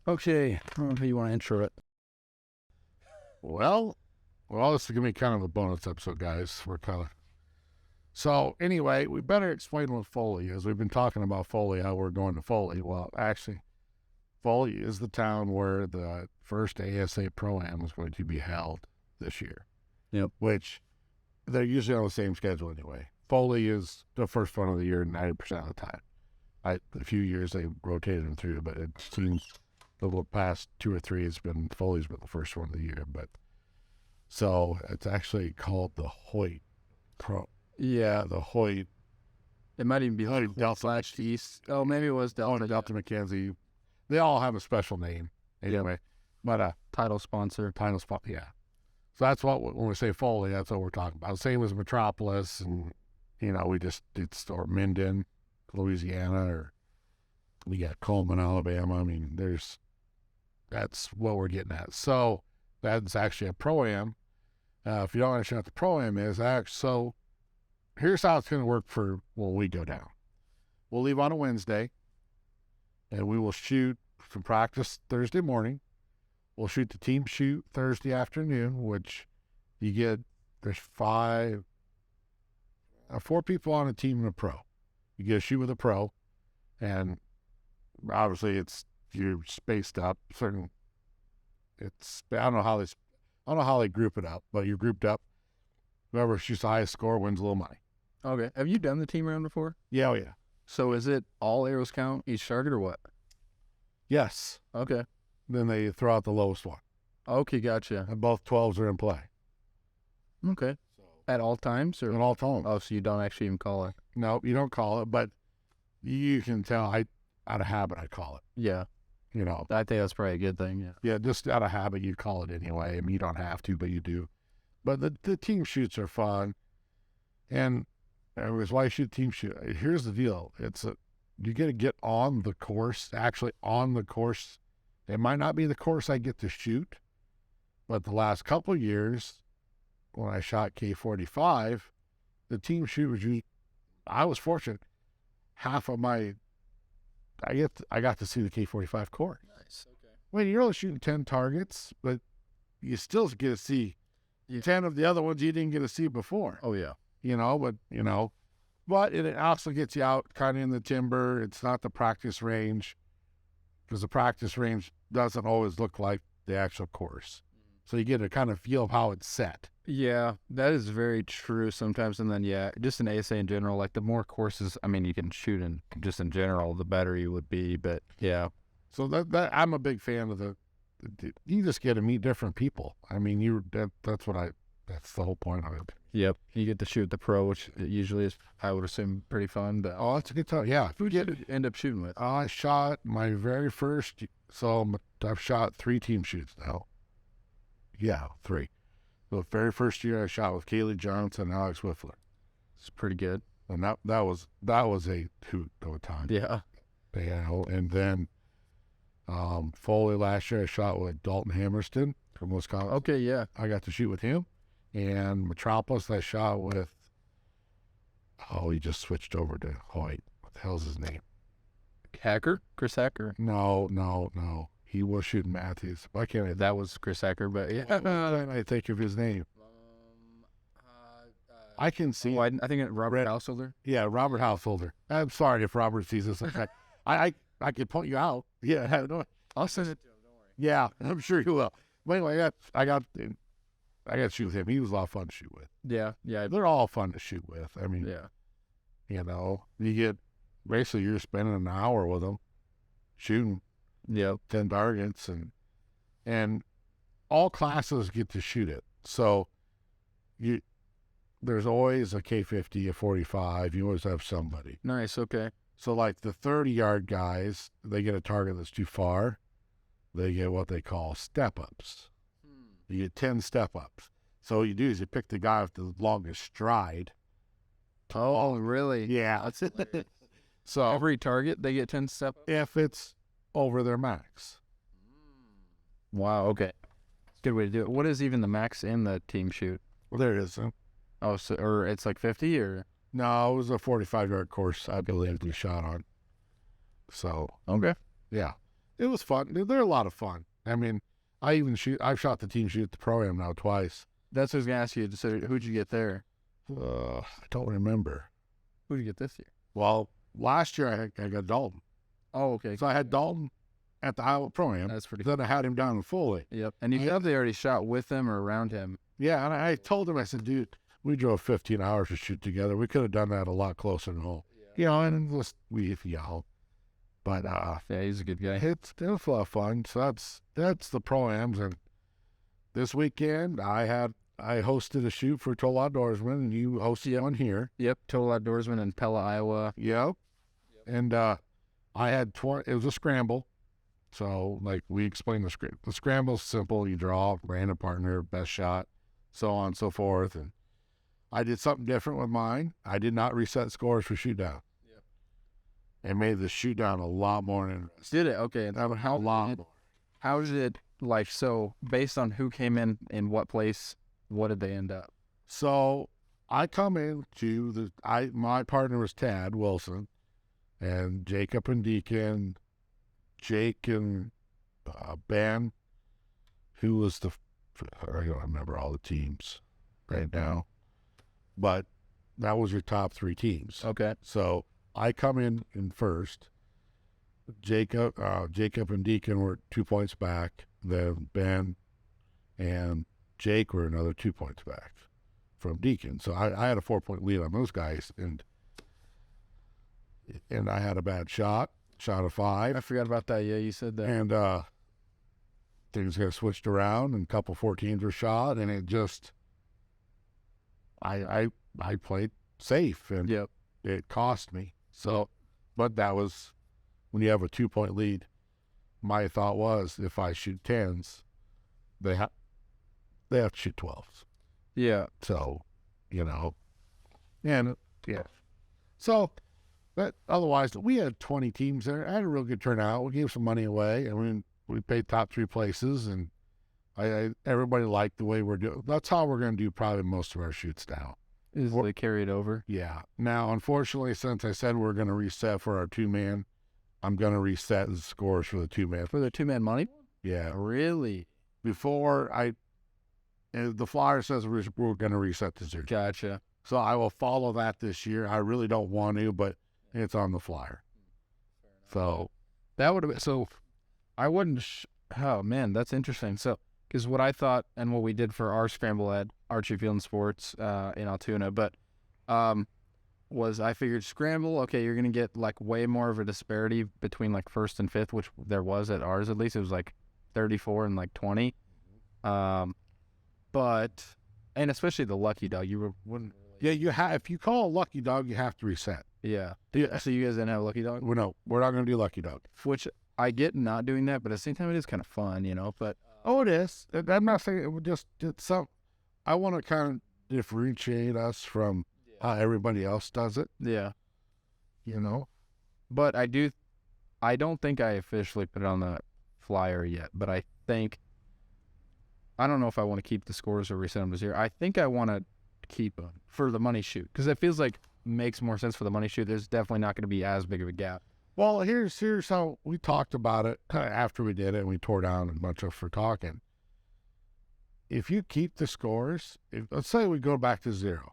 Okay, how you want to intro it? Well, this is gonna be kind of a bonus episode, guys. So anyway, we better explain what Foley is. We've been talking about Foley, how we're going to Foley. Well, actually, Foley is the town where the first ASA Pro-Am is going to be held this year. Yep. Which they're usually on the same schedule anyway. Foley is the first one of the year 90% of the time. A few years they rotated them through, but it seems the past 2 or 3 Foley's been the first one of the year. But so it's actually called the Hoyt Pro. Yeah, The Hoyt. it might even be Delta East. Oh, maybe it was Delta. Delta McKenzie. They all have a special name anyway. But Title sponsor. title spot, yeah. So that's what when we say Foley, that's what we're talking about. Same as Metropolis, and or Minden, Louisiana, or we got Coleman, Alabama. I mean, that's what we're getting at. So that's actually a Pro-Am. If you don't understand what the Pro-Am is, so here's how it's going to work for when we go down. We'll leave on a Wednesday, and we will shoot some practice Thursday morning. We'll shoot the team shoot Thursday afternoon, which there's 4 people on a team and a pro. You get a shoot with a pro, and obviously you're spaced up. I don't know how they group it up, but you're grouped up. Whoever shoots the highest score wins a little money. Okay. Have you done the team round before? Yeah, oh yeah. So is it all arrows count each target or what? Yes. Okay. Then they throw out the lowest one. Okay, gotcha. And both 12s are in play. Okay. At all times or? At all times. Oh, so you don't actually even call it? No, you don't call it, but you can tell out of habit I call it. Yeah. I think that's probably a good thing, yeah. Yeah, just out of habit you call it anyway. I mean, you don't have to, but you do. But the team shoots are fun. And anyways, why shoot team shoot? Here's the deal. You got to get on the course, actually on the course. It might not be the course I get to shoot, but the last couple of years when I shot K45, the team shoot I was fortunate. Half of I got to see the K45 course. Nice, okay. Well, you're only shooting 10 targets, but you still get to see 10 of the other ones you didn't get to see before. Oh, yeah. But it also gets you out kind of in the timber. It's not the practice range, because the practice range doesn't always look like the actual course. So you get a kind of feel of how it's set. Yeah, that is very true sometimes. And then, yeah, just in ASA in general, like the more courses, I mean, you can shoot in just in general, the better you would be. But yeah. So that I'm a big fan of you just get to meet different people. I mean, that's the whole point of it. Yep. You get to shoot the pro, which usually is, I would assume, pretty fun. But oh, that's a good time. Yeah. Who did you end up shooting with? I shot my very first, I've shot 3 team shoots now. Yeah, 3. The very first year I shot with Kaylee Johnson and Alex Whiffler. It's pretty good. And that was a hoot of a time. Yeah. And then Foley last year I shot with Dalton Hammerston from Wisconsin. Okay, yeah. I got to shoot with him. And Metropolis I shot with, he just switched over to Hoyt. What the hell's his name? Chris Hacker? No. He was shooting Matthews. Why can't I? That was Chris Hacker, but yeah. I think of his name. I can see. I think Robert Householder. Yeah, Robert Householder. I'm sorry if Robert sees this. I could point you out. Yeah, I'll send it to him. Don't worry. Yeah, I'm sure you will. But anyway, I got to shoot with him. He was a lot of fun to shoot with. Yeah. They're all fun to shoot with. I mean, yeah. You get basically you're spending an hour with them shooting. Yep. 10 targets, and all classes get to shoot it. So there's always a K50, a 45. You always have somebody. Nice. Okay. So like the 30-yard guys, they get a target that's too far. They get what they call step-ups. You get 10 step-ups. So what you do is you pick the guy with the longest stride. Oh, really? Yeah. That's it. So every target, they get 10 step-ups? If it's over their max. Wow, okay. Good way to do it. What is even the max in the team shoot? Well, there it is. Huh? Oh, or it's like 50 or? No, it was a 45-yard course, I believe we shot on. So, okay. Yeah. it was fun. They're a lot of fun. I mean, I've shot the team shoot at the Pro-Am now twice. That's what I was going to ask you. So who'd you get there? I don't remember. Who'd you get this year? Well, last year I got Dalton. Oh, okay. So I had Dalton at the Iowa Pro-Am. That's pretty Then I had him down in Foley. Yep. And you probably already shot with him or around him. Yeah, and I told him, I said, dude, we drove 15 hours to shoot together. We could have done that a lot closer to home. Yeah. And we yelled. But yeah, he's a good guy. it was a lot of fun. So that's the Pro-Ams. And this weekend I hosted a shoot for Total Outdoorsmen, and you hosted one here. Yep, Total Outdoorsmen in Pella, Iowa. Yep. And I had it was a scramble. So, like we explained, the scramble's simple. You draw, random partner, best shot, so on and so forth. And I did something different with mine. I did not reset scores for shoot down. Yep. It made the shoot down a lot more interesting. Did it? Okay. And how did it, like, so based on who came in what place, what did they end up? So I come into my partner was Tad Wilson, and Jacob and Deacon, Jake and Ben, who was I don't remember all the teams right now, but that was your top three teams. Okay. So I come in first. Jacob and Deacon were 2 points back. Then Ben and Jake were another 2 points back from Deacon. So I had a 4-point lead on those guys, and I had a bad shot of 5. I forgot about that. Yeah, you said that. And things got switched around, and a couple 14s were shot, and it just I played safe, and yep, it cost me. So, but that was when you have a 2-point lead. My thought was, if I shoot 10s, they have to shoot 12s. Yeah. So, and yeah. So, but otherwise, we had 20 teams there. I had a real good turnout. We gave some money away. I mean, we paid top 3 places, and everybody liked the way we're doing. That's how we're going to do probably most of our shoots now. Is they carry it over? Yeah. Now, unfortunately, since I said we're going to reset for our 2-man, I'm going to reset the scores for the 2-man. For the 2-man money? Yeah. Really? Before the flyer says we're going to reset to 0. Gotcha. So I will follow that this year. I really don't want to, but it's on the flyer. So that would have been, so I wouldn't, oh man, that's interesting. So, because what I thought and what we did for our scramble at Archery Field and Sports in Altoona, but was I figured scramble, okay, you're going to get like way more of a disparity between like 1st and 5th, which there was at ours at least. It was like 34 and like 20. But, and especially the lucky dog, wouldn't. Yeah, you have. If you call a lucky dog, you have to reset. Yeah. So you guys didn't have a lucky dog? Well, no, we're not going to do lucky dog. Which I get not doing that, but at the same time, it is kind of fun, But it is. I'm not saying it would just. I want to kind of differentiate us from how everybody else does it. Yeah. But I don't think I officially put it on the flyer yet, but I don't know if I want to keep the scores or reset them to 0. I think I want to keep them for the money shoot, because it feels like makes more sense for the money shoot. There's definitely not going to be as big of a gap. Well, here's how we talked about it after we did it, and we tore down a bunch of for talking. If you keep the scores, let's say we go back to 0,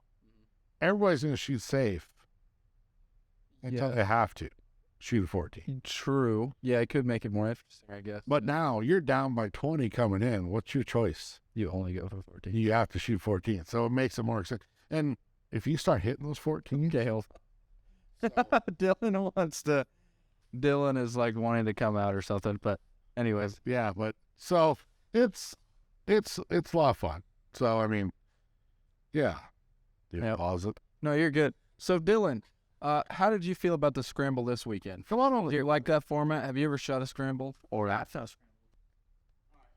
everybody's going to shoot safe until they have to shoot a 14. True. Yeah, it could make it more interesting, I guess. But now you're down by 20 coming in. What's your choice? You only go for 14. You have to shoot 14. So it makes it more exciting. And if you start hitting those 14, Dale. Dylan is like wanting to come out or something. But anyways. Yeah, but so it's a lot of fun. So, I mean, yeah. Pause it. No, you're good. So, Dylan, how did you feel about the scramble this weekend? Come on, do you like that format? Have you ever shot a scramble? Or that scramble?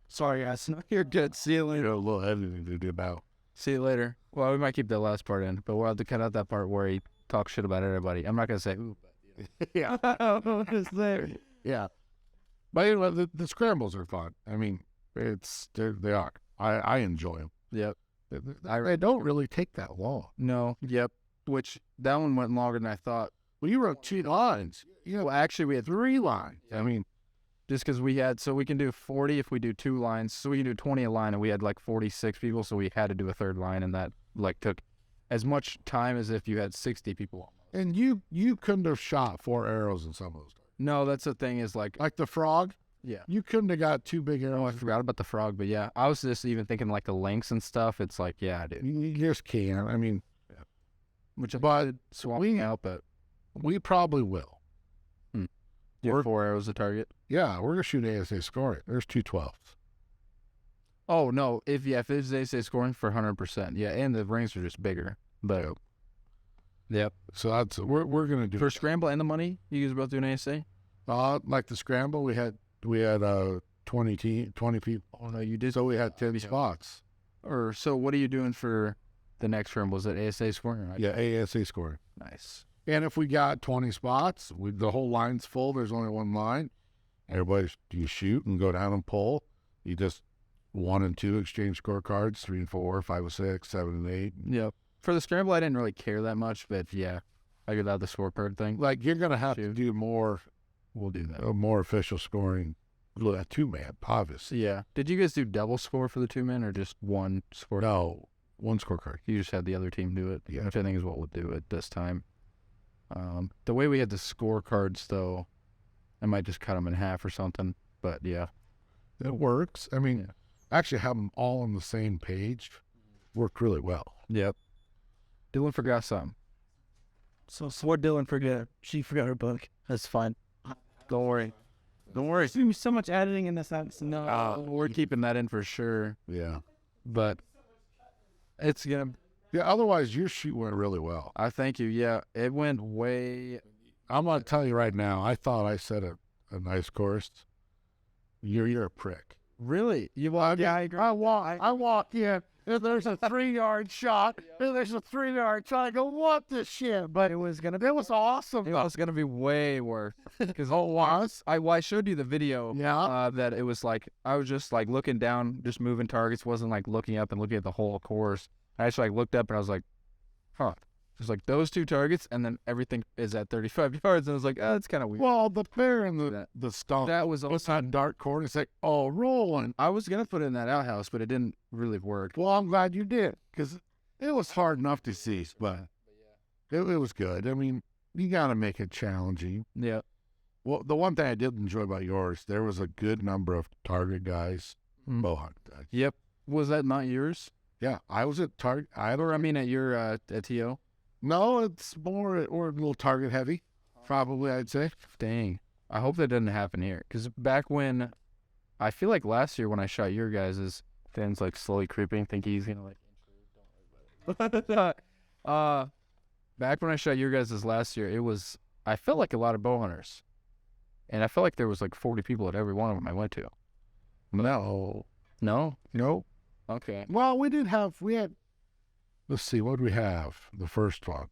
Sorry, guys. No, you're good. See you later. A little editing to do about. See you later. Well, we might keep that last part in, but we'll have to cut out that part where he talks shit about everybody. I'm not going to say, ooh, but yeah. What is there? Yeah. But anyway, the scrambles are fun. I mean, they are. I enjoy them. Yep. They don't really take that long. No. Yep. Which, that one went longer than I thought. Well, you wrote 2 lines. Well, actually, we had 3 lines. I mean, Just because we can do 40 if we do 2 lines. So we can do 20 a line, and we had like 46 people, so we had to do a third line, and that like took as much time as if you had 60 people. And you couldn't have shot 4 arrows in some of those. No, that's the thing is like Like the frog? Yeah. You couldn't have got 2 big arrows. Oh, I forgot about the frog, but yeah, I was just even thinking like the lengths and stuff. It's like, yeah, dude. You just can't. I mean, Which but swapping out, but we probably will. you have 4 arrows to target. Yeah, we're gonna shoot ASA scoring. There's 2 12s. Oh no, if it's they say scoring for 100%, yeah, and the rings are just bigger. But yep. So that's we're gonna do For Scramble and the money, you guys are both doing ASA? like the Scramble. We had 20 people. Oh no, you did. So we had 10 spots. Or so, what are you doing for the next Scramble? Is it ASA scoring? Right? Yeah, ASA scoring. Nice. And if we got 20 spots, the whole line's full. There's only one line. You shoot and go down and pull. You just 1 and 2 exchange scorecards, 3 and 4, 5 and 6, 7 and 8. Yep. For the Scramble, I didn't really care that much, but yeah, I could have the scorecard thing. Like you're gonna have to do more. We'll do that. More official scoring. 2-man, obviously. Yeah. Did you guys do double score for the 2-man or just one score? No, 1 scorecard. You just had the other team do it, Yeah. which I think is what we'll do it this time. The way we had the scorecards, though, I might just cut them in half or something. But yeah, It works. I mean, actually have them all on the same page worked really well. yep. Dylan forgot something. So what Dylan forgot? She forgot her book. That's fine. Don't worry. Don't worry. There's so much editing in this episode. No. We're keeping that in for sure. Yeah. But it's gonna. Yeah, otherwise your shoot went really well. I thank you. Yeah, it went way. I'm gonna tell you right now, I thought I said a nice course. You're a prick. Really? You walked? Yeah, I agree. I walk in, and there's a 3-yard shot, and there's a 3-yard shot. I go, what the shit? But It was awesome. It was gonna be way worse. Because I showed you the video. Yeah. That it was like I was just like looking down, just moving targets. Wasn't like looking up and looking at the whole course. I actually like looked up and I was like, huh. It's like those 2 targets, and then everything is at 35 yards. And I was like, oh, it's kind of weird. Well, the bear and the stump. That was What's that dark corner? It's like, oh, rolling. I was gonna put it in that outhouse, but it didn't really work. Well, I'm glad you did, because it was hard enough to see, but it was good. I mean, you got to make it challenging. Yeah. Well, the one thing I did enjoy about yours, there was a good number of target guys, bow hunt guys. Yep. Was that not yours? Yeah, I was at target. At your at TO. No, it's more or a little target heavy, probably I'd say. Dang. I hope that doesn't happen here. Because back when, I feel like last year when I shot your guys', Finn's like slowly creeping, think he's gonna like. Back when I shot your guys' last year, I felt like a lot of bow hunters. And I felt like there was like 40 people at every one of them I went to. No. No? Nope. Okay. Well, we had, let's see, what did we have the first one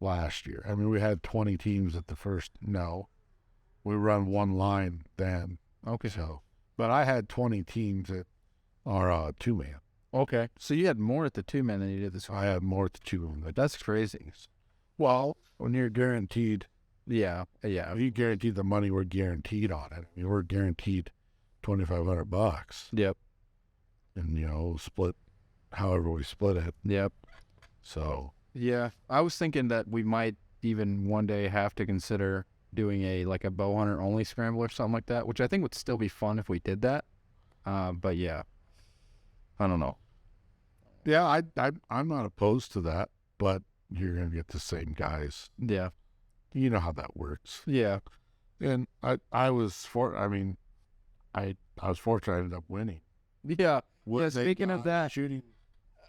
last year? I mean, we had 20 teams at the first, no. We run one line then. Okay. So, but I had 20 teams at our 2-man. Okay. So you had more at the 2-man than you did this one. I had more at the 2-man. That's crazy. Well, when you're guaranteed, Yeah. Yeah. you guaranteed the money, we're guaranteed on it. I mean, we're guaranteed $2,500. Yep. And, split however we split it. Yep. So, Yeah. I was thinking that we might even one day have to consider doing a bow hunter only scramble or something like that, which I think would still be fun if we did that. But yeah, I don't know. yeah, I'm not opposed to that, but you're going to get the same guys. Yeah. You know how that works. Yeah. And I was fortunate I ended up winning. Yeah. What Yeah, they speaking of got that, shooting.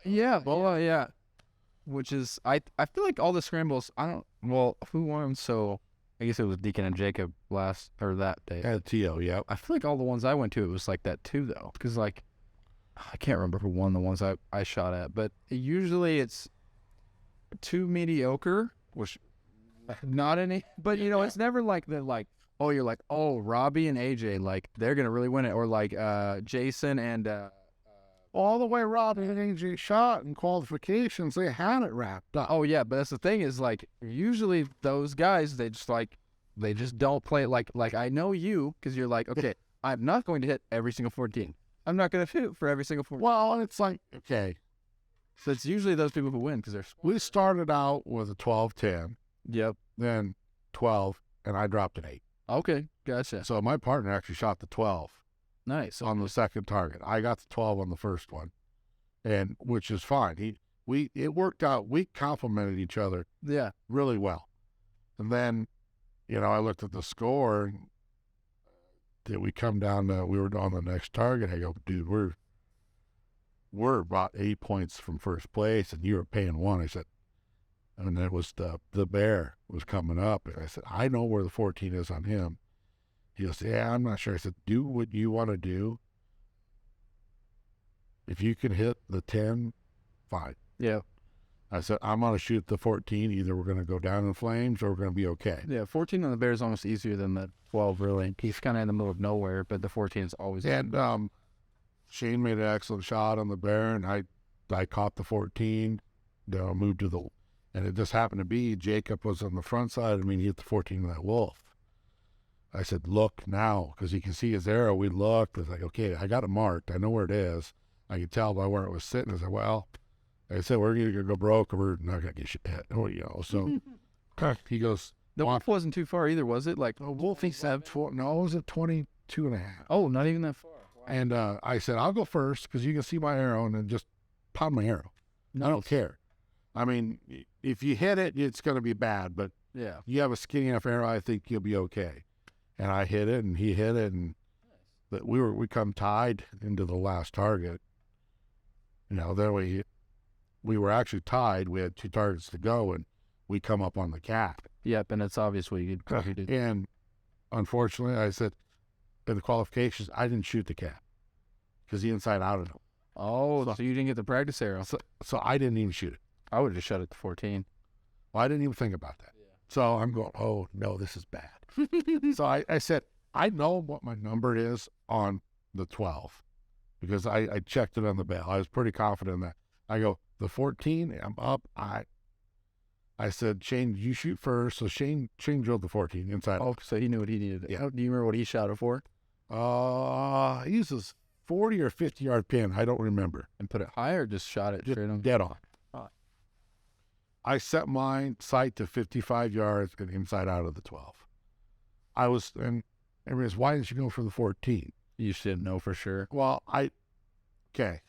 yeah, well, yeah. Which is, I feel like all the scrambles, who won? So I guess it was Deacon and Jacob that day. At TO, yeah. I feel like all the ones I went to, it was like that too, though. Because, I can't remember who won the ones I shot at. But usually it's too mediocre, which not any. But, it's never like oh, you're like, oh, Robbie and AJ, they're going to really win it. Or Jason and All the way Robbie and AJ shot in qualifications, they had it wrapped up. oh, yeah. But that's the thing is, usually those guys, they just, they just don't play it like I know you, because you're like, okay, I'm not going to hit every single 14. I'm not going to shoot for every single 14. Well, it's like, okay, So it's usually those people who win because they're. we started out with a 12-10, Yep. then 12, and I dropped an 8. Okay, gotcha. So my partner actually shot the 12 Nice. on the second target. I got the 12 on the first one, and which is fine. It worked out. We complemented each other Yeah. really well. And then, I looked at the score, and did we come down to, we were on the next target. I go, dude, we're about 8 points from first place, and you were paying 1. I said, and it was the bear was coming up. And I said, I know where the 14 is on him. He goes, yeah, I'm not sure. I said, do what you want to do. If you can hit the 10, fine. Yeah. I said, I'm going to shoot the 14. Either we're going to go down in flames or we're going to be okay. Yeah. 14 on the bear is almost easier than the 12, really. He's kind of in the middle of nowhere, but the 14 is always. And Shane made an excellent shot on the bear, and I caught the 14. Moved to the, and it just happened to be Jacob was on the front side of me, and he hit the 14 of that wolf. I said, look now, because you can see his arrow. We looked. It's like, okay, I got it marked. I know where it is. I could tell by where it was sitting. I said, well, I said, we're either going to go broke or we're not going to get shit hit. So he goes, The wolf wasn't too far either, was it? Like, wolf, he said, no, it was at 22 and a half. oh, not even that far. Wow. And I said, I'll go first because you can see my arrow, and then just pound my arrow. I don't care. I mean, if you hit it, it's going to be bad, but Yeah. you have a skinny enough arrow, I think you'll be okay. And I hit it, and he hit it, and but we come tied into the last target. Then we were actually tied. We had 2 targets to go, and we come up on the cat. Yep, and it's obvious what you did. And unfortunately, I said, in the qualifications, I didn't shoot the cat because he inside outed him. Oh, so you didn't get the practice arrow. So I didn't even shoot it. I would have just shot at the 14. Well, I didn't even think about that. Yeah. So I'm going, oh, no, this is bad. So I said, I know what my number is on the 12 because I checked it on the bell. I was pretty confident in that. I go, the 14, I'm up. I said, Shane, you shoot first. So Shane drilled the 14 inside. Oh, so he knew what he needed. Yeah. Do you remember what he shot it for? He uses 40 or 50 yard pin. I don't remember. And put it high or just shot it Just straight on? dead on. Oh. I set my sight to 55 yards and inside out of the 12. And everybody's, why didn't you go for the 14? You should know for sure. Well, okay.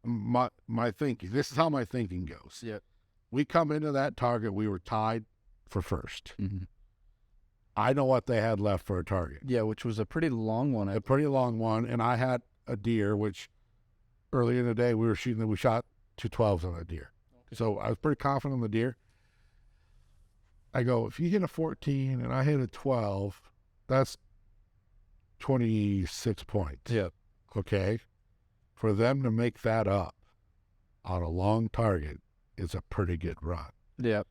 My thinking, this is how my thinking goes. Yep. We come into that target, we were tied for first. Mm-hmm. I know what they had left for a target. Yeah, which was a pretty long one. A pretty long one, and I had a deer, which early in the day we shot 2 12s on a deer. Okay. So I was pretty confident on the deer. I go, if you hit a 14 and I hit a 12, that's 26 points. Yep. Okay? For them to make that up on a long target is a pretty good run. Yep.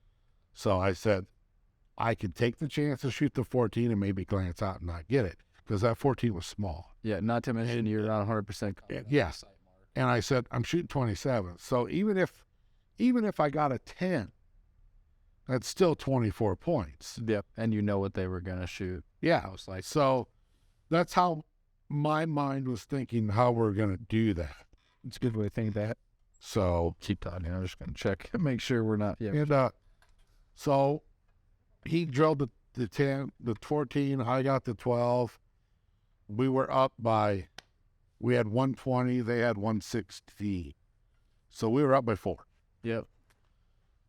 So I said, I could take the chance to shoot the 14 and maybe glance out and not get it because that 14 was small. Yeah, not to mention you're not 100%. Yes. And I said, I'm shooting 27. So even if I got a 10, that's still 24 points. Yep. And you know what they were going to shoot. Yeah. Most likely. So that's how my mind was thinking how we're going to do that. It's a good way to think that. So keep talking. I'm just going to check and make sure we're not. Yeah. And so he drilled the 10, the 14. I got the 12. We were up by, we had 120. They had 160. So we were up by 4. Yep.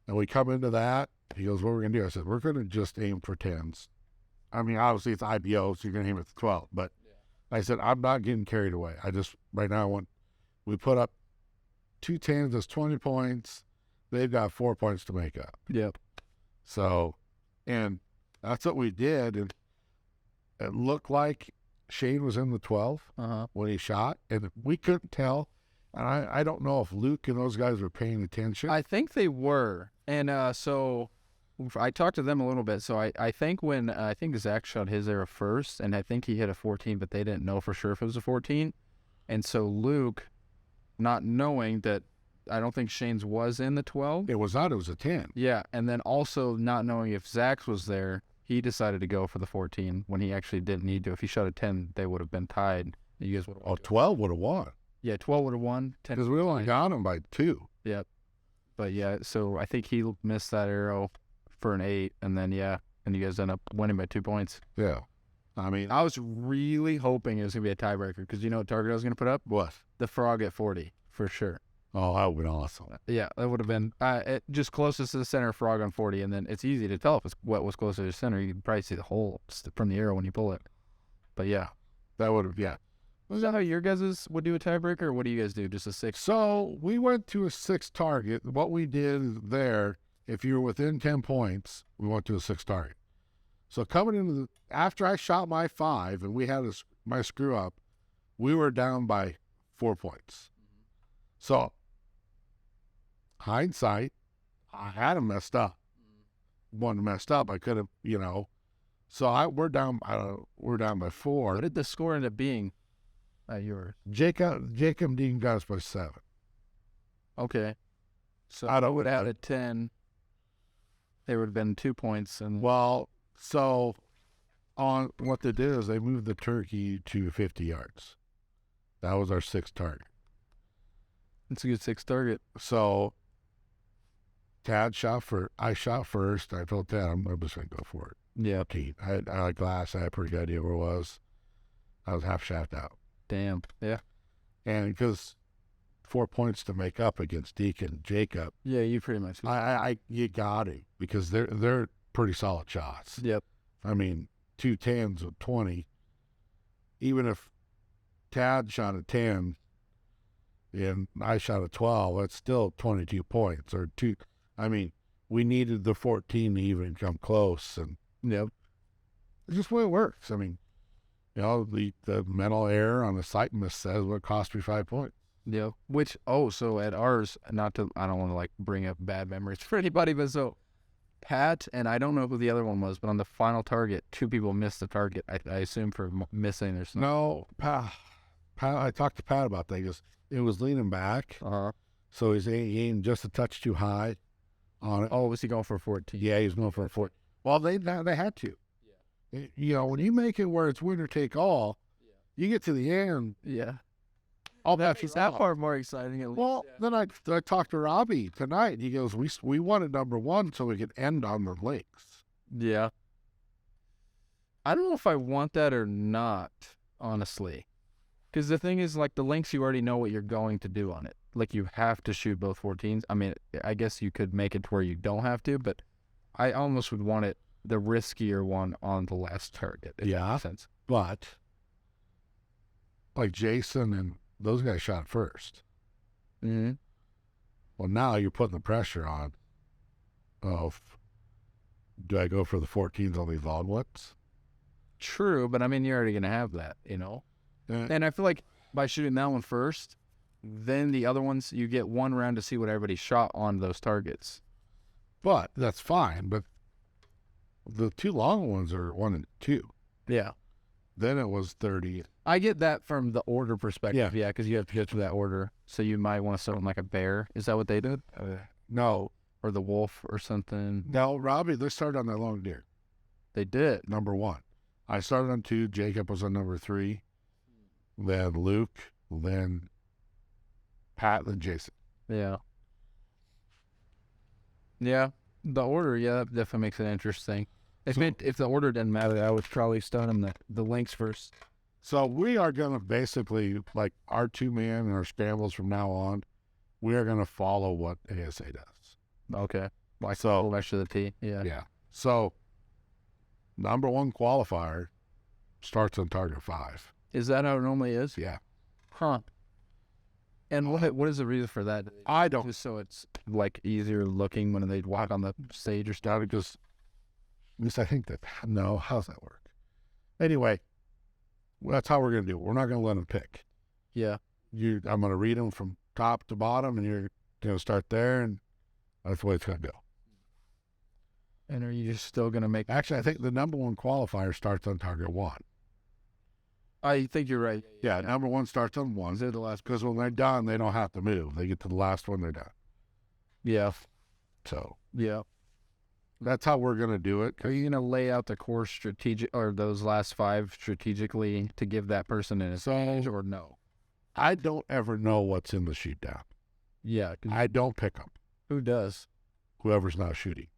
And we come into that. He goes, what are we going to do? I said, we're going to just aim for 10s. I mean, obviously it's IBO, so you're going to aim at the 12. But I said, I'm not getting carried away. Right now, we put up 2 10s, that's 20 points. They've got 4 points to make up. Yep. So, and that's what we did. And it looked like Shane was in the 12 when he shot, and we couldn't tell. And I don't know if Luke and those guys were paying attention. I think they were. And so I talked to them a little bit. So I think I think Zach shot his arrow first, and I think he hit a 14, but they didn't know for sure if it was a 14. And so Luke, not knowing that, I don't think Shane's was in the 12. It was not. It was a 10. Yeah, and then also not knowing if Zach's was there, he decided to go for the 14 when he actually didn't need to. If he shot a 10, they would have been tied. You guys would have. 12 would have won. Yeah, 12 would have won. 10 Because we only got him by 2. Yep. But yeah, so I think he missed that arrow for an 8, and then and you guys end up winning by 2 points. Yeah. I mean, I was really hoping it was gonna be a tiebreaker because you know what target I was gonna put up? what? The frog at 40 for sure. Oh, that would be awesome. Yeah, that would have been just closest to the center, frog on 40, and then it's easy to tell if it's what was closer to the center. You can probably see the hole from the arrow when you pull it. But yeah, That would have, yeah. is that how your guys would do a tiebreaker, or what do you guys do? Just a 6? So we went to a 6 target. What we did there, if you were within 10 points, we went to a 6 target. So coming into after I shot my 5 and we had my screw up, we were down by 4 points. So hindsight, I had him messed up. One messed up. I could have, So we're down. We're down by 4. What did the score end up being? Yours. Jacob Dean got us by 7. Okay. So I don't would have had a 10. There would have been 2 points, and Well, so on what they did is they moved the turkey to 50 yards. That was our 6th target. it's a good 6 target. So Tad I shot first. I told Tad I'm just going to go for it. Yeah. I had a glass. I had a pretty good idea where it was. I was half shaft out. Damn. Yeah. And because 4 points to make up against Deacon Jacob, Yeah, you pretty much. you got it because they're pretty solid shots. Yep. I mean, 2 10s with 20. Even if Tad shot a 10 and I shot a 12, that's still 22 points or 2. I mean, we needed the 14 to even come close, and Yep. it's just the way it works. I mean, the mental error on the sight miss says what cost me 5 points. Yeah. Which so at ours, I don't want to like bring up bad memories for anybody, but so Pat and I don't know who the other one was, but on the final target, 2 people missed the target. I assume for missing or something. No, Pat. I talked to Pat about that. He goes, it was leaning back, so he aimed just a touch too high on it. Oh, was he going for 14? Yeah, he was going for a 4. Well, they had to. Yeah. When you make it where it's winner take all, you get to the end. Yeah. All That bets are that off. part more exciting. At least. Well, then I talked to Robbie tonight. He goes, we wanted number 1 so we could end on the links. Yeah. I don't know if I want that or not, honestly. Because the thing is, like, the links, you already know what you're going to do on it. Like, you have to shoot both 14s. I mean, I guess you could make it to where you don't have to, but I almost would want it the riskier one on the last target. If that makes sense. But like Jason and those guys shot first. Mm-hmm. Well, now you're putting the pressure on of, do I go for the 14s on these long ones? True, but I mean, you're already going to have that, And I feel like by shooting that one first, then the other ones, you get one round to see what everybody shot on those targets. But that's fine. But the 2 long ones are 1 and 2. Yeah. Then it was 30. I get that from the order perspective, yeah, because you have to go through that order. So you might want to start with like a bear. Is that what they did? No. Or the wolf or something? No, Robbie, they started on that long deer. They did. Number 1. I started on 2. Jacob was on number 3. Then Luke. Then Pat. Then Jason. Yeah. Yeah. The order, that definitely makes it interesting. If the order didn't matter, I would probably start them the links first. So we are going to basically, like our 2-man and our scrambles from now on, we are going to follow what ASA does. Okay. Like So, next to the T. Yeah. yeah. So, number 1 qualifier starts on target 5. Is that how it normally is? Yeah. Huh. And what is the reason for that? I don't. Just so it's like easier looking when they walk on the stage or stuff. Because, at least I think that, no, how's that work? Anyway, that's how we're going to do it. We're not going to let them pick. Yeah. I'm going to read them from top to bottom, and you're going to start there, and that's the way it's going to go. And are you just still going to make... Actually, I think the number 1 qualifier starts on target 1. I think you're right. Yeah, number 1 starts on 1. They're the last. Because when they're done, they don't have to move. They get to the last one, they're done. Yeah. So, Yeah. That's how we're gonna do it. Are you gonna lay out the course strategic or those last 5 strategically to give that person an advantage or no? I don't ever know what's in the shoot down. Yeah. I don't pick them. Who does? Whoever's not shooting.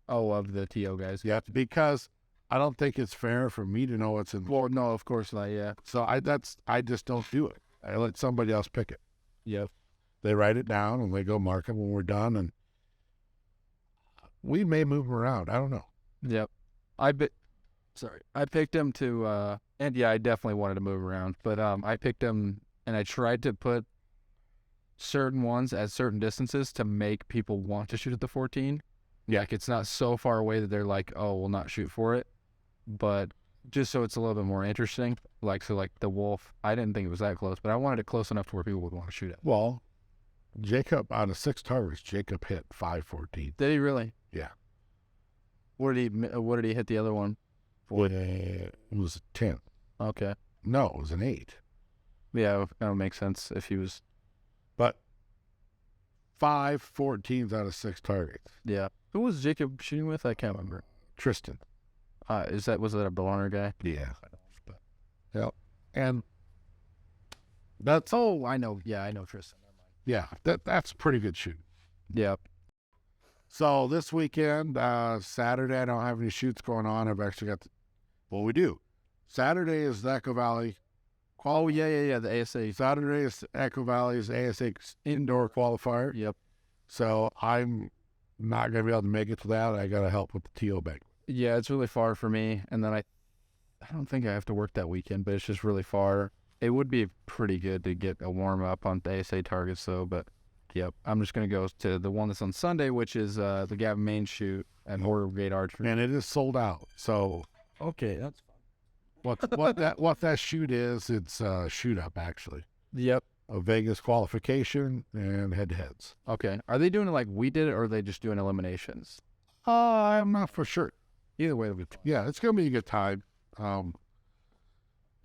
Oh, of the TO guys. Yeah, because I don't think it's fair for me to know what's in. Well, no, of course not. Yeah. So I just don't do it. I let somebody else pick it. Yep. They write it down and they go mark them when we're done, and we may move them around. I don't know. Yep. I picked him to and yeah, I definitely wanted to move around, but I picked him and I tried to put certain ones at certain distances to make people want to shoot at the 14. Yeah, like it's not so far away that they're like, oh, we'll not shoot for it, but just so it's a little bit more interesting. Like the wolf, I didn't think it was that close, but I wanted it close enough to where people would want to shoot it. Well, Jacob, out of 6 targets, Jacob hit 514. Did he really? Yeah. What did he hit the other one? It was a 10. Okay. No, it was an 8. Yeah, that would make sense if he was. But 5 14s out of 6 targets. Yeah. Who was Jacob shooting with? I can't remember. Tristan. Was that a Ballonner guy? Yeah. Yep. And that's I know. Yeah, I know Tristan. yeah, that's a pretty good shoot. Yep. So this weekend, Saturday, I don't have any shoots going on. I've actually got we do. Saturday is the Echo Valley. Oh, yeah, the ASA. Saturday is Echo Valley's ASA indoor qualifier. Yep. So I'm not going to be able to make it to that. I got to help with the TO bank. Yeah, it's really far for me. And then I don't think I have to work that weekend, but it's just really far. It would be pretty good to get a warm-up on the ASA targets, though. But, yep, I'm just going to go to the one that's on Sunday, which is the Gavin Main shoot at Border Brigade Archery. And it is sold out. So okay, that's fun. what that shoot is, it's a shoot-up, actually. Yep. A Vegas qualification and head-to-heads. Okay. Are they doing it like we did it, or are they just doing eliminations? I'm not for sure. Either way, it'll be fun. Yeah, it's going to be a good time.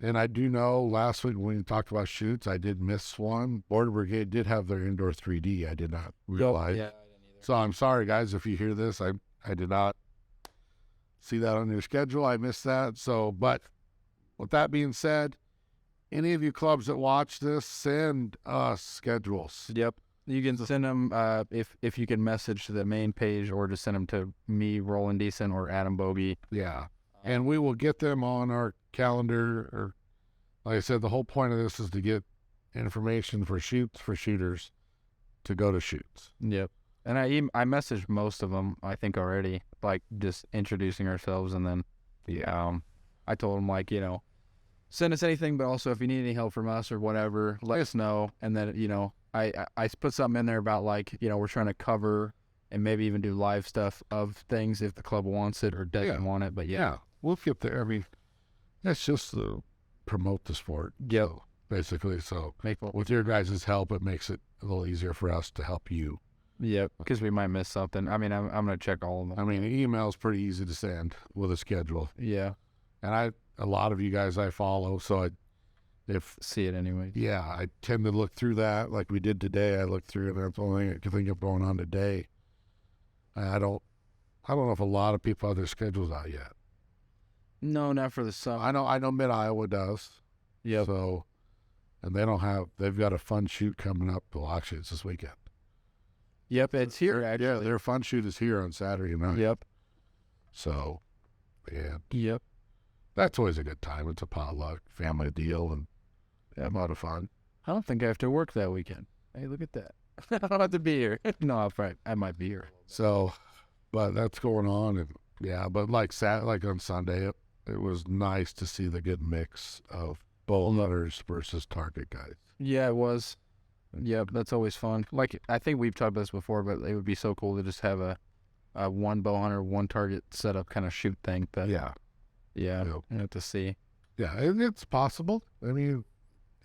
And I do know last week when we talked about shoots, I did miss one. Border Brigade did have their indoor 3D. I did not realize. Yeah, I didn't either. So I'm sorry, guys, if you hear this. I did not see that on your schedule. I missed that. So, but with that being said, any of you clubs that watch this, send us schedules. Yep. You can send them if you can message to the main page, or just send them to me, Roland Deason, or Adam Boege. Yeah. And we will get them on our calendar. Or, like I said, the whole point of this is to get information for shooters to go to shoots. Yep. And I messaged most of them, I think, already, like just introducing ourselves, and then I told them, like, send us anything, but also if you need any help from us or whatever, let us know. And then, I put something in there about, like, we're trying to cover and maybe even do live stuff of things if the club wants it or doesn't want it. But yeah, we'll get there. I mean, that's just to promote the sport. Yep. So, basically. So with your guys' help, it makes it a little easier for us to help you. Yep, because we might miss something. I mean, I'm going to check all of them. I mean, the email's pretty easy to send with a schedule. Yeah. And a lot of you guys I follow, so see it anyway. Yeah, I tend to look through that like we did today. I looked through it, and that's the only thing I can think of going on today. I don't know if a lot of people have their schedules out yet. No, not for the summer. I know Mid-Iowa does. Yeah. So, and they've got a fun shoot coming up. Well, actually, it's this weekend. Yep, it's here, actually. Yeah, their fun shoot is here on Saturday night. Yep. So, yeah. Yep. That's always a good time. It's a potluck, family deal, and a lot of fun. I don't think I have to work that weekend. Hey, look at that. I don't have to be here. No, I might be here. So, but that's going on, and yeah, but like on Sunday, it was nice to see the good mix of bow hunters versus target guys. Yeah, it was. Yeah, that's always fun. Like, I think we've talked about this before, but it would be so cool to just have a one bow hunter, one target setup kind of shoot thing. But yeah, I have to see. Yeah, it's possible. I mean,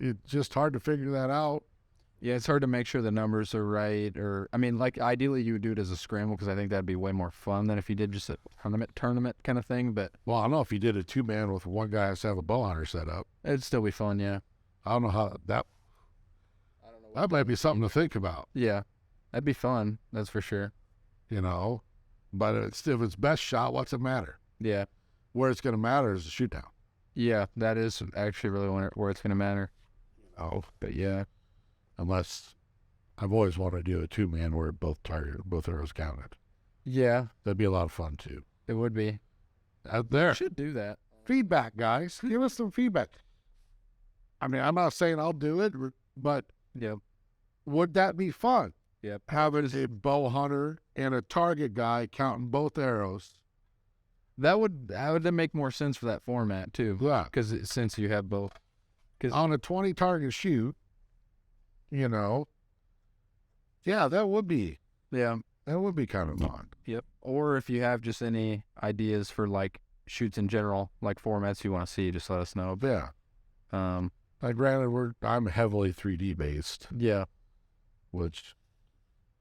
it's just hard to figure that out. Yeah, it's hard to make sure the numbers are right. Or, I mean, like, ideally you would do it as a scramble, because I think that'd be way more fun than if you did just a tournament kind of thing. But well, I don't know if you did a 2-man with one guy has to have a bow hunter set up. It'd still be fun, yeah. I don't know how that. That might be something to think about. Yeah, that'd be fun. That's for sure. You know, But if it's best shot, what's it matter? Yeah. Where it's going to matter is the shoot down. Yeah, that is actually really where it's going to matter. Oh, But yeah. unless I've always wanted to do a 2-man where both arrows counted. Yeah, That'd be a lot of fun too. it would be. Out there, Should do that. feedback, guys. Give us some feedback. I mean, I'm not saying I'll do it, but Yep. would that be fun? Yep. Having a bow hunter and a target guy counting both arrows. That would make more sense for that format too. Yeah. Because since you have both. On a 20 target shoot, you know, yeah, that would be Yeah. kind of fun. Yep. Or if you have just any ideas for like shoots in general, like formats you want to see, just let us know. Yeah. But, Granted, I'm heavily 3D based, yeah. which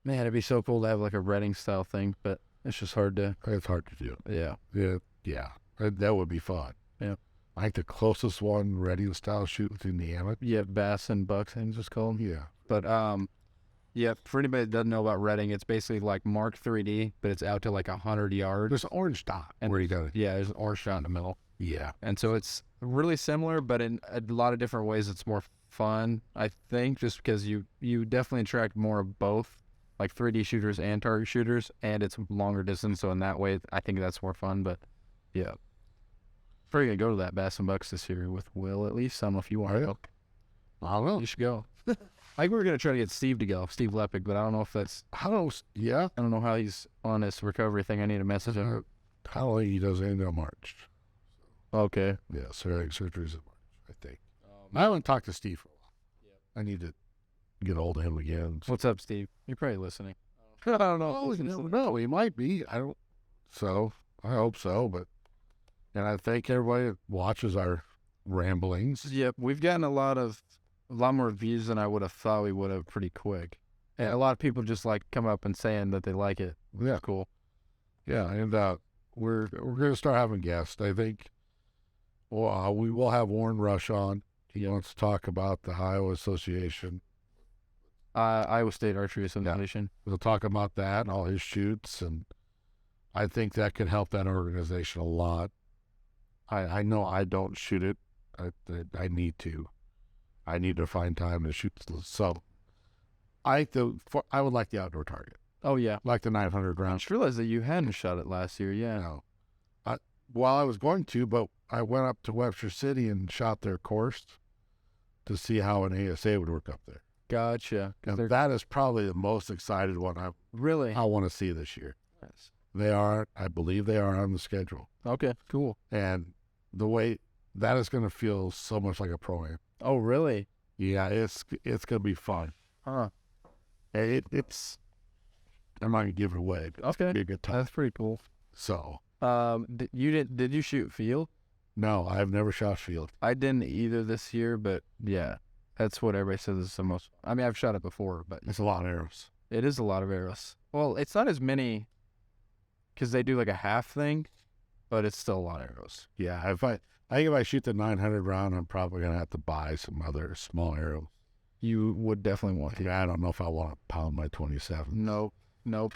Man, it'd be so cool to have like a Redding style thing, but it's just hard to. it's hard to do. Yeah. Yeah, that would be fun. Yeah. I think the closest one, Reading style shoot with Indiana. Yeah, bass and buck things it's called. Yeah. But yeah, for anybody that doesn't know about Redding, it's basically like Mark 3D, but it's out to like 100 yards. There's an orange dot And where you got it. Yeah, there's an orange shot in the middle. Yeah. And so it's really similar, but in a lot of different ways it's more fun, I think, just because you definitely attract more of both, like 3D shooters and target shooters, and it's longer distance, so in that way, I think that's more fun, but yeah. Probably going to go to that Bass and Bucks this year with Will, at least. I don't know if you want to go. I don't know. You should go. Like, we were going to try to get Steve to go, Steve Leppick, but I don't know if that's, Yeah. I don't know how he's on this recovery thing. I need to message him. I don't think he does anything until March. Okay. Yeah, surgery's in March, I think. I haven't talked to Steve for a while. I need to get hold of him again. What's up, Steve? You're probably listening. I don't know. Oh, you never know. He might be. I hope so. But, and I thank everybody that watches our ramblings. Yep, we've gotten a lot more views than I would have thought we would have pretty quick. And a lot of people just like come up and saying that they like it. Yeah. Cool. Yeah, and we're going to start having guests. I think we will have Warren Rush on. He wants to talk about the Iowa Association. Iowa State Archery Association. We'll talk about that and all his shoots, and I think that could help that organization a lot. I know I don't shoot it. I need to. I need to find time to shoot. So I would like the outdoor target. Oh yeah, Like the 900 I round. just realized that you hadn't shot it last year. Yeah. No. I was going to, but I went up to Webster City and shot their course to see how an ASA would work up there. Gotcha. And that is probably the most excited one I want to see this year. Nice. I believe they are on the schedule. Okay. Cool. And the way that is going to feel so much like a pro-am. Oh really? Yeah, it's going to be fun. Huh. It's I'm not going to give it away. But Okay. It'll be a good time. That's pretty cool. So, did you shoot field? no, I've never shot field. I didn't either this year, but yeah, that's what everybody says is the most. I mean, I've shot it before, but It's a lot of arrows. it is a lot of arrows. Well, it's not as many because they do like a half thing, but it's still a lot of arrows. Yeah, I think if I shoot the 900 round, I'm probably going to have to buy some other small arrows. You would definitely want to. Yeah, I don't know if I want to pound my 27. Nope.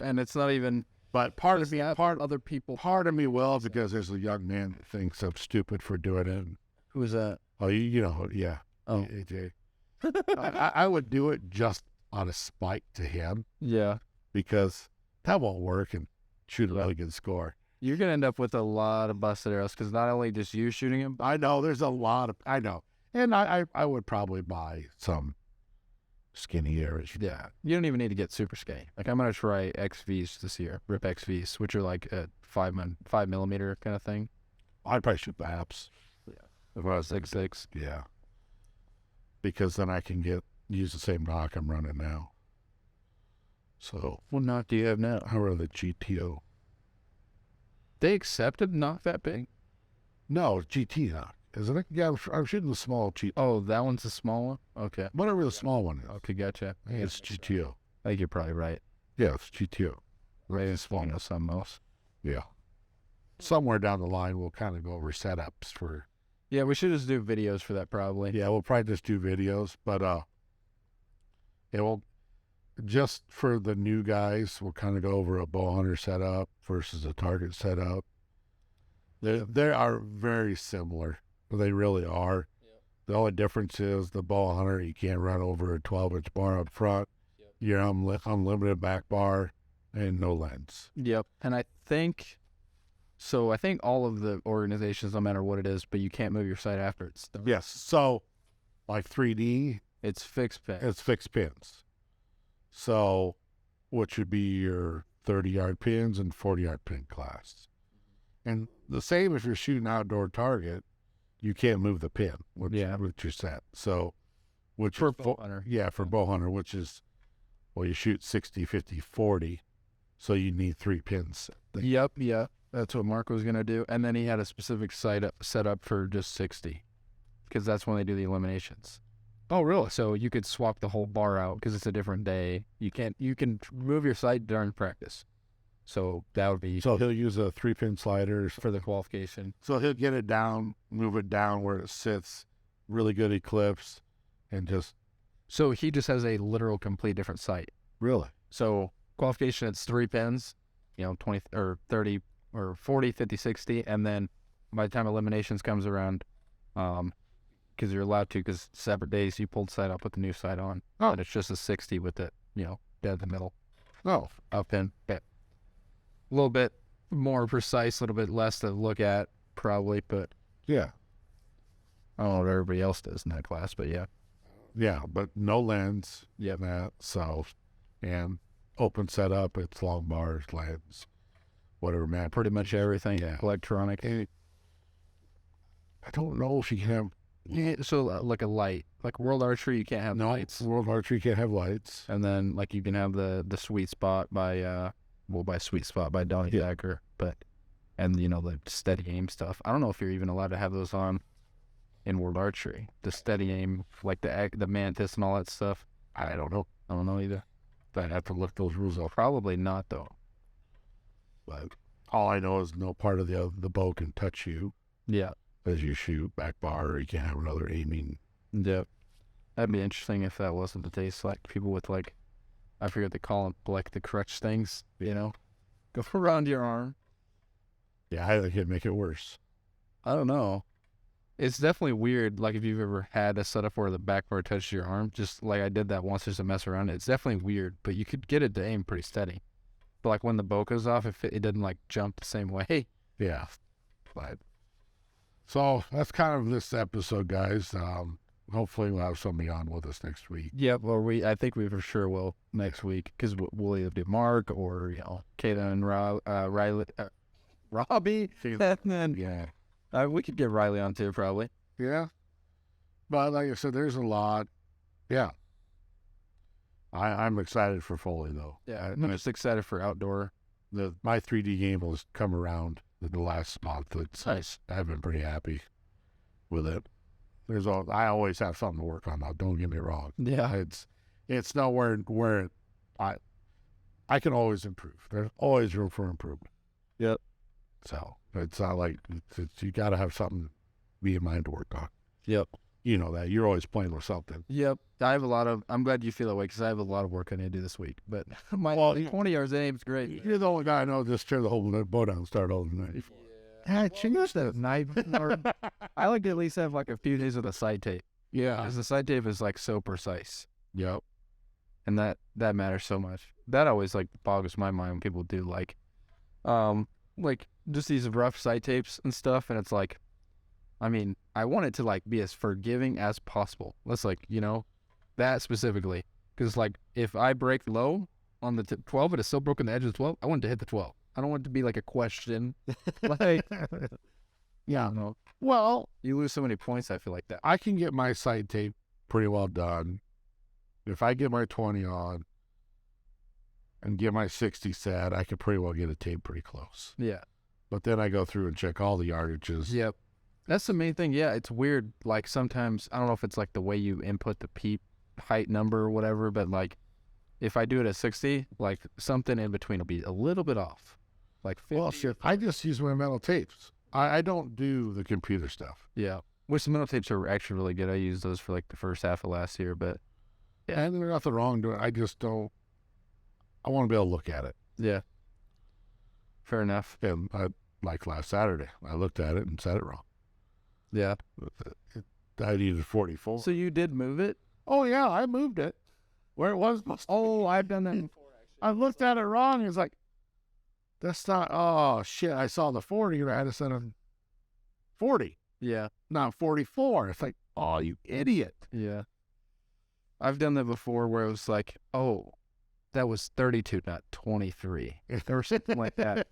And it's not even But part of me will, because there's a young man that thinks I'm stupid for doing it. Who's that? Oh, you know, yeah. Oh. AJ. I would do it just on a spite to him, Yeah. because that won't work and shoot a really good score. You're going to end up with a lot of busted arrows because not only just you shooting them, I know there's a lot of, I know. And I would probably buy some skinny arrows. yeah, you don't even need to get super skinny. Like I'm going to try XVs this year, Rip XVs, which are like a 5mm kind of thing. I'd probably shoot the apps. Yeah. If I was 6.6. Yeah. Because then I can use the same knock I'm running now. So What knock do you have now? I run the GTO. They accepted knock that big? No, GT knock, isn't it? Yeah, I'm shooting the small GT. Oh, that one's the small one? Okay. Whatever the small one is. Okay, gotcha. I think it's GTO. I think you're probably right. Yeah, it's GTO. Maybe it's small as something else. Yeah. Somewhere down the line, we'll kind of go over setups for. Yeah, we should just do videos for that probably. Yeah, we'll probably just do videos, but it will. just for the new guys, we'll kind of go over a bow hunter setup versus a target setup. They are very similar. They really are. Yep. The only difference is the bow hunter, you can't run over a 12-inch bar up front. Yep. You're unlimited back bar and no lens. Yep. And I think all of the organizations, no matter what it is, but you can't move your sight after it's done. Yes. So like 3D, it's fixed pins. It's fixed pins. So what should be your 30-yard pins and 40-yard pin class. And the same if you're shooting outdoor target, you can't move the pin, which you're set. So, which for bow hunter. Yeah, for bow hunter, which is, well, you shoot 60, 50, 40, so you need 3 pins. Yep, yeah. That's what Mark was going to do. And then he had a specific set up for just 60, because that's when they do the eliminations. Oh, really? So you could swap the whole bar out because it's a different day. You can move your sight during practice. So that would be... So he'll use a 3-pin slider for the qualification. So he'll get it down, move it down where it sits, really good eclipse, and just... So he just has a literal complete different sight. Really? So qualification, it's 3 pins, 20 or 30 or 40, 50, 60. And then by the time eliminations comes around, because you're allowed to, because separate days, you pulled sight up, put the new sight on. Oh. And it's just a 60 with it, dead in the middle. Oh. Up pin. Okay. A little bit more precise, a little bit less to look at, probably, but yeah. I don't know what everybody else does in that class, but yeah. Yeah, but no lens. Yeah. That, so, and open setup, it's long bars, lens, whatever, man. Pretty much everything. Yeah. Electronic. And I don't know if you can have... Yeah, so like a light. Like World Archery, you can't have lights. World Archery can't have lights. And then like you can have the Sweet Spot by Sweet Spot by Donnie Thacker, and the steady aim stuff. I don't know if you're even allowed to have those on in World Archery. The steady aim, like the Mantis and all that stuff. I don't know. I don't know either. I'd have to look those rules up. Probably not though. But all I know is no part of the bow can touch you. Yeah. As you shoot back bar, or you can't have another aiming. Yep. That'd be interesting if that wasn't the case. Like people with I forget what they call them, like the crutch things, go around your arm. Yeah, I think it'd make it worse. I don't know. It's definitely weird, like if you've ever had a setup where the back bar touches your arm, just like I did that once just to mess around. It's definitely weird, but you could get it to aim pretty steady. But like when the bow goes off, if it doesn't jump the same way. Yeah. But so that's kind of this episode, guys. Hopefully we'll have somebody on with us next week. Yeah, well, I think we for sure will next week, because we'll either do Mark or Kata and Riley, Robbie, and then we could get Riley on too, probably. Yeah, but like I said, there's a lot. Yeah, I'm excited for Foley though. Yeah, I'm just excited for outdoor. My 3D game has come around the last month. It's nice. I've been pretty happy with it. I always have something to work on now. Don't get me wrong. Yeah, it's nowhere where I can always improve. There's always room for improvement. Yep. So it's not like you got to have something be in mind to work on. Yep. You know that you're always playing with something. Yep. I'm glad you feel that way, because I have a lot of work I need to do this week. But my 20 yards aim's great. You're the only guy I know just tear the whole bow down and start all the night. Yeah, change the knife. I like to at least have a few days of the sight tape. Yeah. Because the sight tape is so precise. Yep. And that matters so much. That always boggles my mind when people do just these rough sight tapes and stuff, and it's I want it to be as forgiving as possible. Let's that specifically, because if I break low on the 12 but it's still broken the edge of the 12, I want it to hit the 12. I don't want it to be a question. Yeah. No. Well, you lose so many points. I feel like that. I can get my sight tape pretty well done. If I get my 20 on and get my 60 set, I can pretty well get a tape pretty close. Yeah. But then I go through and check all the yardages. Yep. That's the main thing. Yeah, it's weird. Sometimes, I don't know if it's the way you input the peep height number or whatever, but if I do it at 60, something in between will be a little bit off. 50. Well, shit, I just use my metal tapes. I don't do the computer stuff. Yeah. Which the metal tapes are actually really good. I used those for the first half of last year, but yeah, and there's nothing wrong doing it. I just don't. I want to be able to look at it. Yeah. Fair enough. And like last Saturday, I looked at it and said it wrong. Yeah. I needed 44. So you did move it? Oh, yeah, I moved it where it was supposed to. Oh, I've done that before, actually. I looked at it wrong. It's like, that's not, oh, shit. I saw the 40 and I had to set a 40, Yeah. not 44. It's like, oh, you idiot. Yeah. I've done that before where it was like, oh, that was 32, not 23. Or something like that.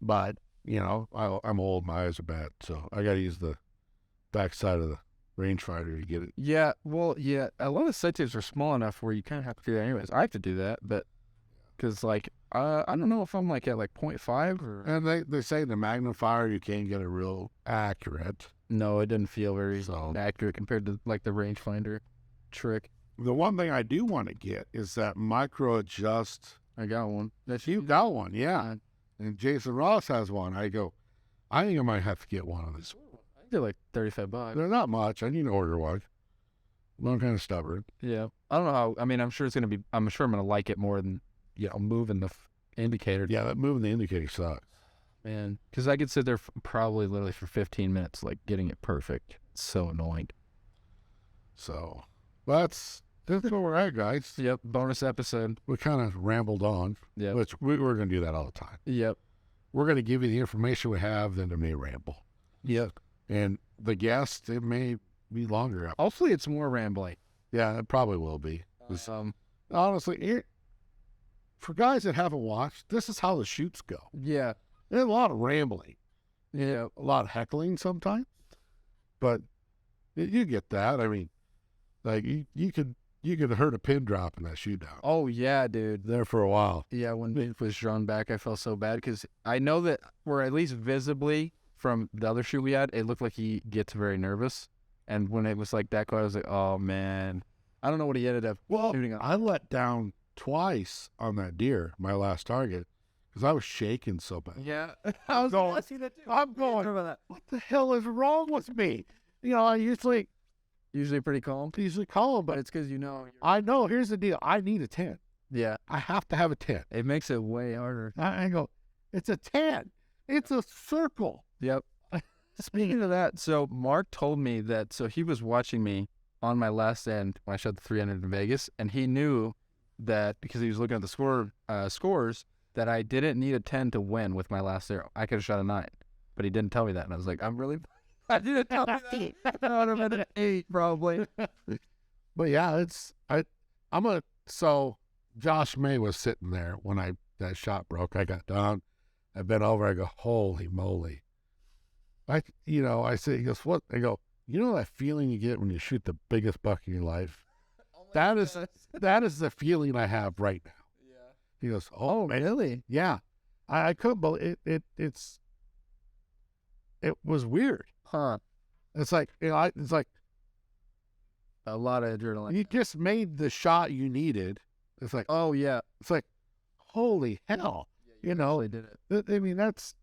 But, you know, I'm old. My eyes are bad. So I got to use the backside of the rangefinder to get it. Yeah. Well, yeah. A lot of sight tips are small enough where you kind of have to do that anyways. I have to do that, but because like, I don't know if I'm like at like 0.5 or. And they say the magnifier, you can't get it real accurate. No, it didn't feel very So accurate compared to like the rangefinder trick. the one thing I do want to get is that micro adjust. I got one. That's You got one, yeah. And Jason Ross has one. I think I might have to get one of these. I did like $35. They're not much. I need to order one. I'm kind of stubborn. Yeah. I don't know how. I mean, I'm sure I'm going to like it more than, moving the indicator. Yeah, that moving the indicator sucks. Man. Because I could sit there probably literally for 15 minutes, like getting it perfect. It's so annoying. So that's where we're at, guys. Yep. Bonus episode. We kind of rambled on, Yep. which we're going to do that all the time. Yep. We're going to give you the information we have, then it may ramble. Yep. And the guest, it may be longer. Hopefully it's more rambling. Yeah, it probably will be. Honestly, for guys that haven't watched, this is how the shoots go. Yeah. There's a lot of rambling. Yeah. A lot of heckling sometimes. But you get that. I mean, like you could have heard a pin drop in that shoot down. Oh, yeah, dude. There for a while. Yeah, when it was drawn back, I felt so bad because I know that we're at least visibly from the other shoot we had, it looked like he gets very nervous. And when it was like that quiet, I was like, oh, man. I don't know what he ended up shooting on. I let down twice on that deer, my last target, because I was shaking so bad. Yeah. I see that too. I'm going, what the hell is wrong with me? You know, I usually pretty calm. calm, But but it's because I know, here's the deal. I need a 10. Yeah. I have to have a 10. It makes it way harder. I go, it's a 10. It's a circle. Yep. Speaking of that, so Mark told me that, so he was watching me on my last end when I shot the 300 in Vegas, and he knew that because he was looking at the scores, that I didn't need a 10 to win with my last arrow. I could have shot a 9, but he didn't tell me that, and I was like, I didn't tell me that. I would have had an 8 probably. But yeah, so Josh May was sitting there when that shot broke. I got down, I bent over, I go, holy moly. I say, he goes, what? I go, you know that feeling you get when you shoot the biggest buck in your life? That is the feeling I have right now. Yeah. He goes, oh man. Really? Yeah. I couldn't believe it. It was weird. Huh. It's like, it's like A lot of adrenaline. you just made the shot you needed. It's like, Oh, yeah. it's like, holy hell. You know, They did it. I mean, that's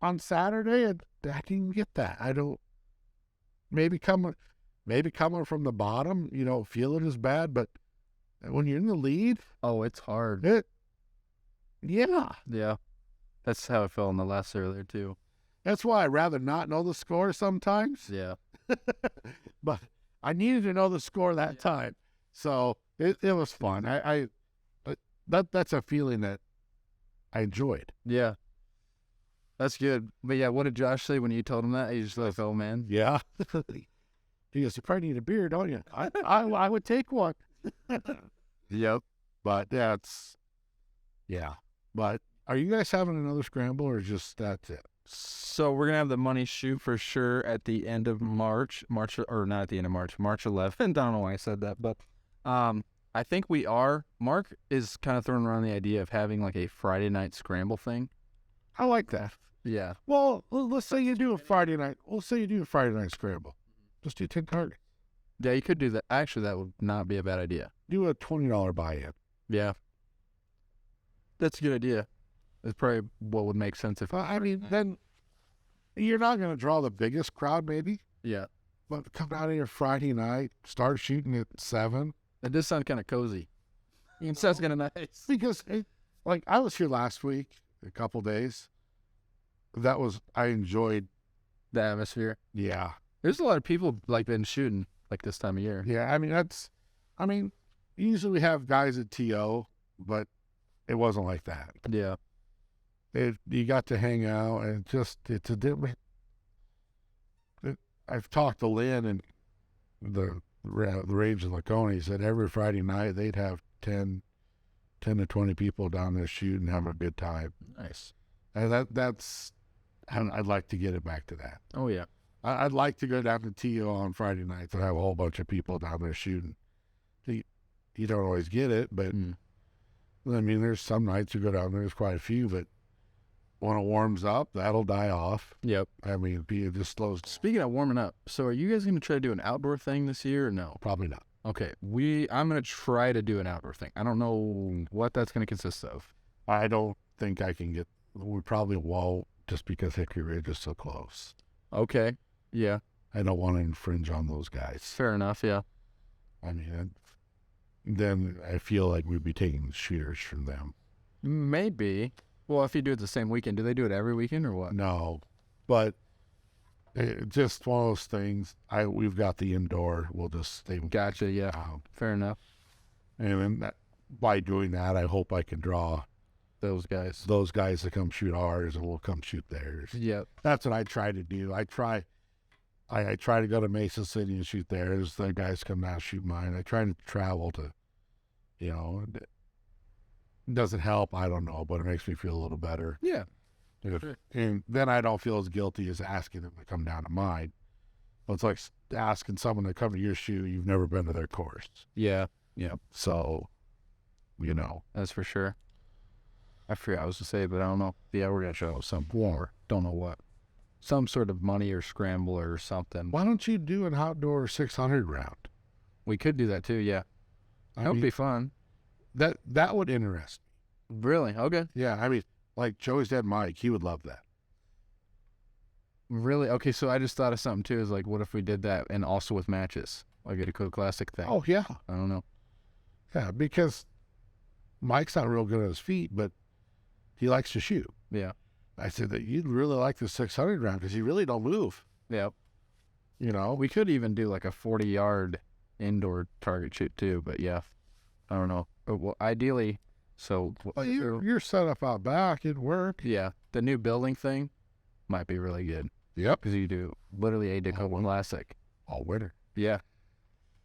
on Saturday. I didn't get that. I don't. Maybe coming from the bottom, you don't feel it as bad. But when you're in the lead, Oh, it's hard. yeah. Yeah. That's how I felt in the last earlier, too. That's why I'd rather not know the score sometimes. Yeah. But I needed to know the score that time, so it was fun. That's a feeling that I enjoyed. Yeah. That's good. But yeah, what did Josh say when you told him that? He just like, oh, man. Yeah. He goes, you probably need a beer, don't you? I would take one. Yep. But yeah. But are you guys having another scramble or just that's it? So we're going to have the money shoot for sure at the end of March, or not at the end of March 11th. I don't know why I said that, but I think we are. Mark is kind of throwing around the idea of having like a Friday night scramble thing. I like that. Yeah. Well, let's say you do a Friday night. Let's say you do a Friday night scramble. Just do 10 targets. Yeah, you could do that. Actually, that would not be a bad idea. Do a $20 buy-in. Yeah. That's a good idea. That's probably what would make sense if. I mean, then you're not going to draw the biggest crowd, maybe. Yeah. But come out here Friday night, start shooting at 7. It does sound kind of cozy. It sounds kind of nice. Because, like, I was here last week, a couple days. I enjoyed. The atmosphere. Yeah. There's a lot of people like been shooting like this time of year. Yeah, usually we have guys at TO, but it wasn't like that. Yeah. You got to hang out, and it's a different. I've talked to Lynn and the range in Laconia. He said every Friday night they'd have 10 to 20 people down there shooting, having a good time. Nice. And that's, I'd like to get it back to that. Oh yeah. I'd like to go down to TO on Friday nights and have a whole bunch of people down there shooting. You don't always get it, but I mean, there's some nights you go down there, there's quite a few, but when it warms up, that'll die off. Yep. I mean, it just slows. Speaking of warming up, so are you guys going to try to do an outdoor thing this year or no? Probably not. Okay. I'm going to try to do an outdoor thing. I don't know what that's going to consist of. I don't think I can get, we probably won't just because Hickory Ridge is so close. Okay. Yeah. I don't want to infringe on those guys. Fair enough. Yeah. I mean, then I feel like we'd be taking the shooters from them. Maybe. Well, if you do it the same weekend, do they do it every weekend or what? No, but it's just one of those things. We've got the indoor. We'll just stay. Gotcha. Yeah. Fair enough. And then by doing that, I hope I can draw Those guys. to come shoot ours, and we'll come shoot theirs. Yep. That's what I try to do. I try to go to Mesa City and shoot theirs. The guys come down and shoot mine. I try to travel to, it doesn't help. I don't know, but it makes me feel a little better. Yeah. And then I don't feel as guilty as asking them to come down to mine. Well, it's like asking someone to come to your shoot. You've never been to their course. Yeah. Yeah. So, That's for sure. I forgot I was to say, but I don't know. Yeah, we're going to show some more. Don't know what. Some sort of money or scramble or something. why don't you do an outdoor 600 round? We could do that too, yeah. That would be fun. That would interest me. Really? Okay. Yeah, I mean, like Joey's dad Mike, he would love that. Really? Okay, so I just thought of something too. Is like, what if we did that and also with matches? Like a Dakota Classic thing. Oh, yeah. I don't know. Yeah, because Mike's not real good on his feet, but he likes to shoot. Yeah. I said that you'd really like the 600 round because you really don't move. Yep. We could even do like a 40-yard indoor target shoot too, but yeah. I don't know. Well, ideally, so... Well, you're set up out back. It'd work. Yeah. The new building thing might be really good. Yep. Because you do literally a Dakota Classic. All winter. Yeah.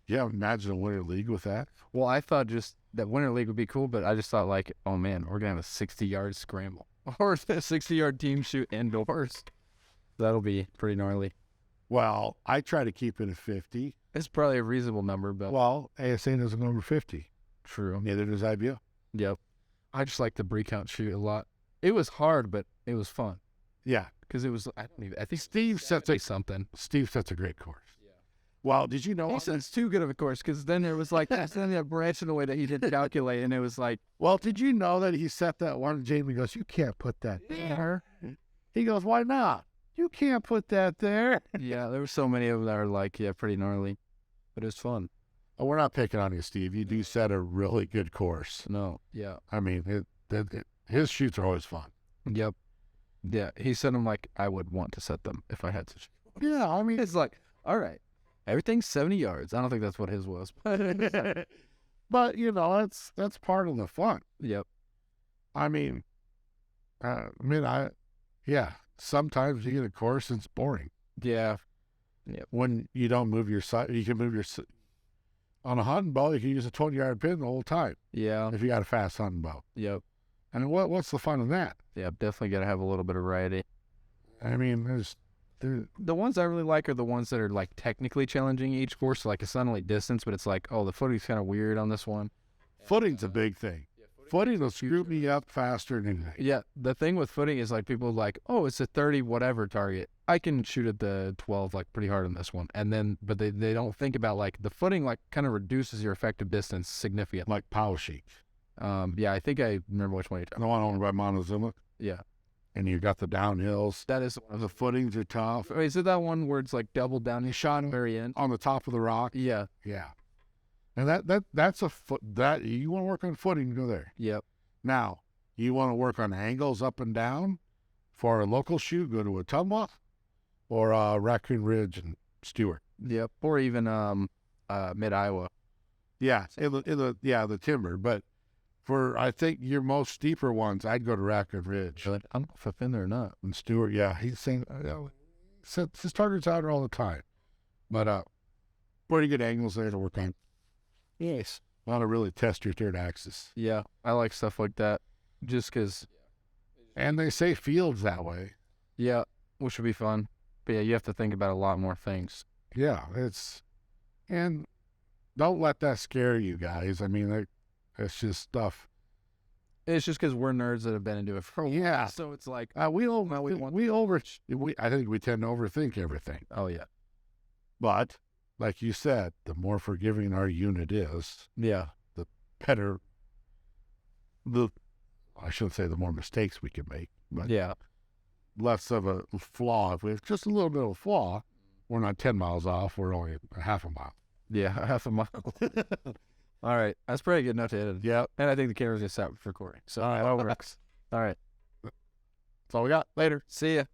Yeah, imagine a winter league with that. Well, I thought just that Winter League would be cool, but I just thought like, oh man, we're going to have a 60-yard scramble. Or a 60-yard team shoot indoors. That'll be pretty gnarly. Well, I try to keep it at 50. It's probably a reasonable number, but... Well, ASA doesn't go over 50. True. Neither does IBO. Yep. I just like the breakout shoot a lot. It was hard, but it was fun. Yeah. Because it was, I think Steve sets a great course. Yeah. Well, did you know? He said it's too good of a course, because then there was like, then that branch in the way that he didn't calculate, and it was like... Well, did you know that he set that one? Jamie goes, you can't put that there. He goes, why not? You can't put that there. Yeah, there were so many of them that are like, yeah, pretty gnarly. But it was fun. Oh, we're not picking on you, Steve. You do set a really good course. No, yeah. I mean, his shoots are always fun. Yep. Yeah, he set them like I would want to set them if I had to. Yeah, I mean, It's like, all right, everything's 70 yards. I don't think that's what his was. but that's part of the fun. Yep. I mean, sometimes you get a course and it's boring. Yeah. When you don't move your side, you can move your on a hunting bow. You can use a 20-yard pin the whole time. Yeah. If you got a fast hunting bow. Yep. And what's the fun in that? Yeah, definitely got to have a little bit of variety. I mean, The ones I really like are the ones that are like technically challenging each course, like it's not only distance, but it's like, oh, the footing's kind of weird on this one. footing's a big thing. Footing will screw me up faster than anything. Yeah, the thing with footing is like people are like, oh, it's a 30 whatever target. I can shoot at the 12 like pretty hard on this one, and then but they don't think about like the footing like kind of reduces your effective distance significantly. Like Power Chic. Yeah, I think I remember which one you're talking. The one owned by Montezuma. Yeah, And you got the downhills. that is one of The footings are tough. Wait, is it that one where it's like double down? You shot at the very end. On the top of the rock. Yeah, Yeah. And that's a foot that you want to work on footing, go there. Yep. Now, you want to work on angles up and down for a local shoot, go to a Tumwa or Raccoon Ridge and Stewart. Yep. Or even mid Iowa. Yeah, the timber. But for I think your most steeper ones, I'd go to Raccoon Ridge. I don't know if I've been there or not. And Stewart, yeah, he's saying his target's out there all the time. But pretty good angles there to work on. Yes. Want to really test your third axis. Yeah, I like stuff like that. Just because. And they say fields that way. Yeah, which would be fun. But yeah, you have to think about a lot more things. Yeah, and don't let that scare you guys. I mean, it's just stuff. It's just because we're nerds that have been into it for a while. Yeah. So it's like, I think we tend to overthink everything. oh yeah. But like you said, the more forgiving our unit is, Yeah. the better. I shouldn't say the more mistakes we can make, but Yeah. less of a flaw. If we have just a little bit of a flaw, we're not 10 miles off. We're only a half a mile. Yeah, half a mile. All right. That's pretty good enough to edit. Yeah. And I think the camera's going to stop recording. So All right. that works. All right. That's all we got. Later. See ya.